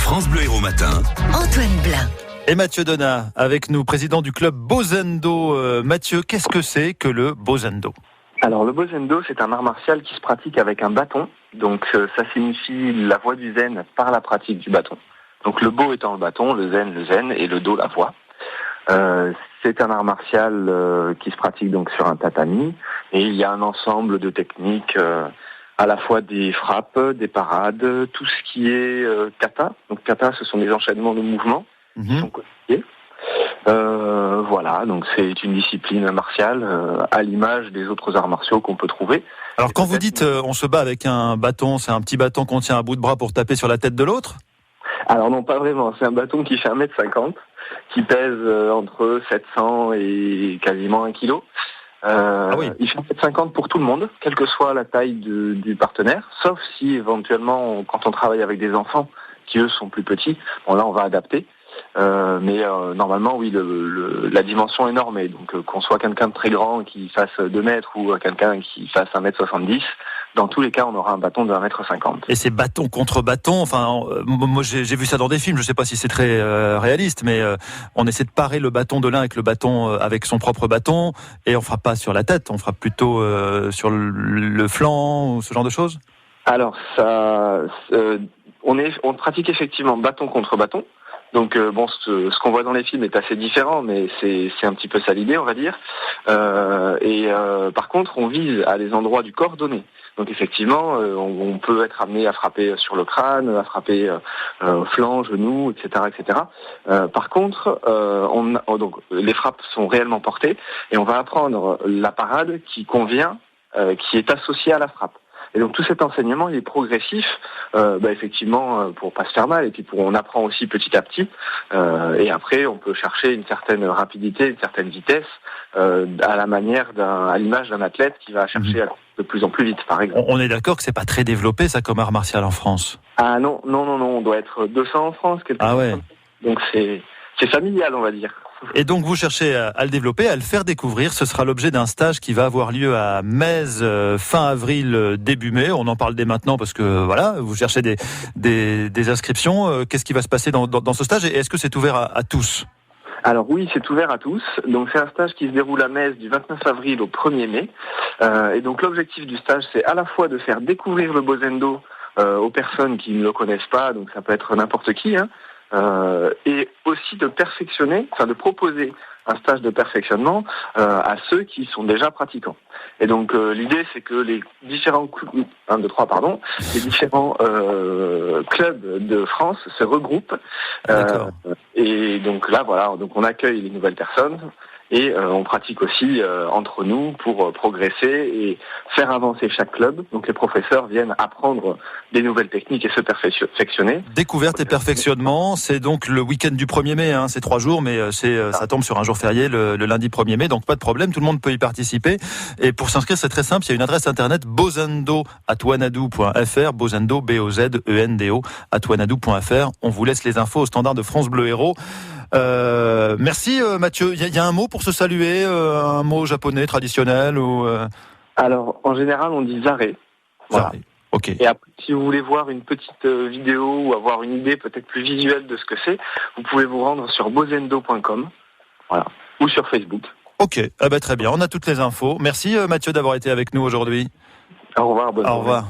France Bleu Héros Matin, Antoine Blin. Et Mathieu Donat, avec nous, président du club Bozendo. Mathieu, qu'est-ce que c'est que le Bozendo ? Alors le Bozendo, c'est un art martial qui se pratique avec un bâton. Donc ça signifie la voie du zen par la pratique du bâton. Donc le bo étant le bâton, le zen et le do la voie. C'est un art martial qui se pratique donc sur un tatami. Et il y a un ensemble de techniques, à la fois des frappes, des parades, tout ce qui est kata. Donc kata, ce sont des enchaînements de mouvements qui sont codifiés. Voilà, donc c'est une discipline martiale à l'image des autres arts martiaux qu'on peut trouver. Alors quand vous dites on se bat avec un bâton, c'est un petit bâton qu'on tient à bout de bras pour taper sur la tête de l'autre ? Alors non, pas vraiment. C'est un bâton qui fait 1m50, qui pèse entre 700 et quasiment 1 kg. Oui. Il fait 1m50 pour tout le monde, quelle que soit la taille du partenaire, sauf si éventuellement, quand on travaille avec des enfants qui eux sont plus petits, bon là on va adapter. Mais normalement, oui, la dimension est normée. Donc qu'on soit quelqu'un de très grand qui fasse 2 mètres ou quelqu'un qui fasse 1m70, dans tous les cas, on aura un bâton de 1m50. Et c'est bâton contre bâton. Enfin, moi j'ai vu ça dans des films. Je sais pas si c'est très réaliste, mais on essaie de parer le bâton de l'un avec le bâton avec son propre bâton, et on frappe pas sur la tête. On frappe plutôt sur le flanc ou ce genre de choses. Alors ça, on pratique effectivement bâton contre bâton. Donc bon, ce qu'on voit dans les films est assez différent, mais c'est un petit peu ça l'idée, on va dire. Par contre, on vise à des endroits du corps donnés. Donc effectivement, on peut être amené à frapper sur le crâne, à frapper flanc, genou, etc., etc. Par contre, donc les frappes sont réellement portées, et on va apprendre la parade qui convient, qui est associée à la frappe. Et donc tout cet enseignement, il est progressif, effectivement, pour pas se faire mal, et puis on apprend aussi petit à petit. Et après, on peut chercher une certaine rapidité, une certaine vitesse, à l'image d'un athlète qui va chercher de plus en plus vite, par exemple. On est d'accord que c'est pas très développé ça comme art martial en France. Ah non, on doit être 200 en France, ouais. Donc c'est familial, on va dire. Et donc vous cherchez à le développer, à le faire découvrir. Ce sera l'objet d'un stage qui va avoir lieu à Metz fin avril, début mai. On en parle dès maintenant parce que voilà, vous cherchez des inscriptions. Qu'est-ce qui va se passer dans ce stage, et est-ce que c'est ouvert à tous ? Alors oui, c'est ouvert à tous. Donc c'est un stage qui se déroule à Metz du 29 avril au 1er mai. Et donc l'objectif du stage, c'est à la fois de faire découvrir le Bozendo aux personnes qui ne le connaissent pas, donc ça peut être n'importe qui, et aussi de proposer un stage de perfectionnement à ceux qui sont déjà pratiquants. Et donc l'idée, c'est que les différents clubs de France se regroupent. Et donc là, voilà, donc on accueille les nouvelles personnes. Et on pratique aussi entre nous pour progresser et faire avancer chaque club. Donc les professeurs viennent apprendre des nouvelles techniques et se perfectionner. Découverte et perfectionnement, c'est donc le week-end du 1er mai, c'est 3 jours, mais ça tombe sur un jour férié, le lundi 1er mai, donc pas de problème, tout le monde peut y participer. Et pour s'inscrire, c'est très simple, il y a une adresse internet bozendo@wanadoo.fr, Bozendo, B-O-Z-E-N-D-O, @wanadoo.fr. On vous laisse les infos au standard de France Bleu Héros. Merci Mathieu. Il y a un mot pour se saluer, un mot japonais traditionnel ou Alors en général on dit zare. Voilà. Ok. Et après, si vous voulez voir une petite vidéo ou avoir une idée peut-être plus visuelle de ce que c'est, vous pouvez vous rendre sur bozendo.com, voilà, ou sur Facebook. Ok. Très bien. On a toutes les infos. Merci Mathieu d'avoir été avec nous aujourd'hui. Au revoir. Au revoir.